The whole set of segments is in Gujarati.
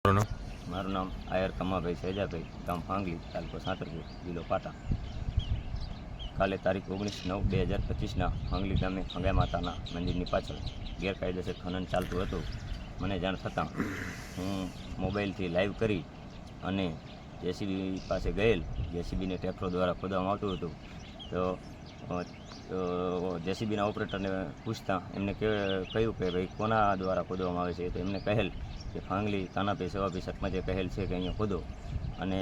મારું મારું નામ આયર કમાભાઈ સહેજાભાઈ, ગામ ફાંગલી, તાલુકો સાંતરપુર, જિલ્લો પાટણ. કાલે તારીખ 19/9/2025ના ફાંગલી ગામે ફંગા માતાના મંદિરની પાછળ ગેરકાયદેસર ખનન ચાલતું હતું. મને જાણ થતાં હું મોબાઈલથી લાઈવ કરી અને જેસીબી પાસે ગયેલ. જેસીબીને ટ્રેક્ટર દ્વારા ખોદવામાં આવતું હતું. તો જેસીબીના ઓપરેટરને પૂછતાં એમને કહ્યું કે ભાઈ કોના દ્વારા ખોદવામાં આવે છે. તો એમને કહેલ કે ફાંગલી કાનાભાઈ સેવાભાઈ સરપંચે કહેલ છે કે અહીંયા ખોદો, અને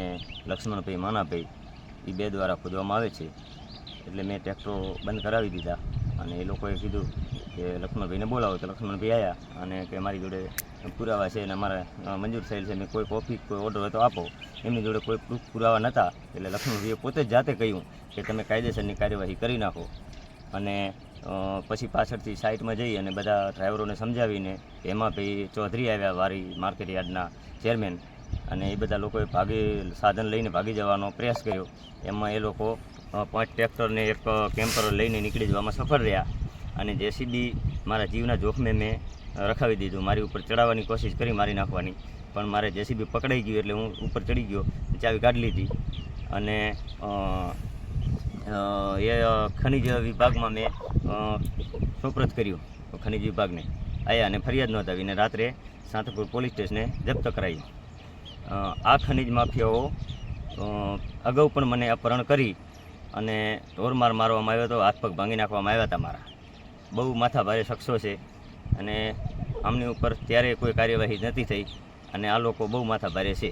લક્ષ્મણભાઈ માનાભાઈ એ બે દ્વારા ખોદવામાં આવે છે. એટલે મેં ટ્રેક્ટરો બંધ કરાવી દીધા અને એ લોકોએ કીધું કે લક્ષ્મણભાઈને બોલાવો. તો લક્ષ્મણભાઈ આવ્યા અને કે મારી જોડે પુરાવા છે અને અમારા મંજૂર થયેલ છે. મેં કોઈ કોપી કોઈ ઓર્ડર હોય તો આપો. એમની જોડે કોઈ પ્રૂફ પુરાવા નહોતા. એટલે લક્ષ્મણભાઈએ પોતે જ જાતે કહ્યું કે તમે કાયદેસરની કાર્યવાહી કરી નાખો. અને પછી પાછળથી સાઇટમાં જઈ અને બધા ડ્રાઈવરોને સમજાવીને હેમાભાઈ ચૌધરી આવ્યા, વારી માર્કેટ યાર્ડના ચેરમેન, અને એ બધા લોકોએ સાધન લઈને ભાગી જવાનો પ્રયાસ કર્યો. એમાં એ લોકો 5 ટ્રેક્ટરને એક કેમ્પર લઈને નીકળી જવામાં સફળ રહ્યા. અને જેસીબી મારા જીવના જોખમે મેં રખાવી દીધું. મારી ઉપર ચડાવવાની કોશિશ કરી, મારી નાખવાની, પણ મારે જેસીબી પકડાઈ ગયું એટલે હું ઉપર ચડી ગયો, ચાવી કાઢી લીધી. અને એ ખનિજ વિભાગમાં મેં સુપ્રત કર્યું. ખનિજ વિભાગને આવ્યા અને ફરિયાદ નોંધાવીને રાત્રે સાંતરપુર પોલીસ સ્ટેશને જપ્ત કરાવી. આ ખનિજ માફિયાઓ અગાઉ પણ મને અપહરણ કરી અને ઢોરમાર મારવામાં આવ્યો હતો, હાથ પગ ભાંગી નાખવામાં આવ્યા હતા. મારા બહુ માથા ભારે શખ્સો છે અને આમની ઉપર ત્યારે કોઈ કાર્યવાહી નથી થઈ અને આ લોકો બહુ માથા ભારે છે.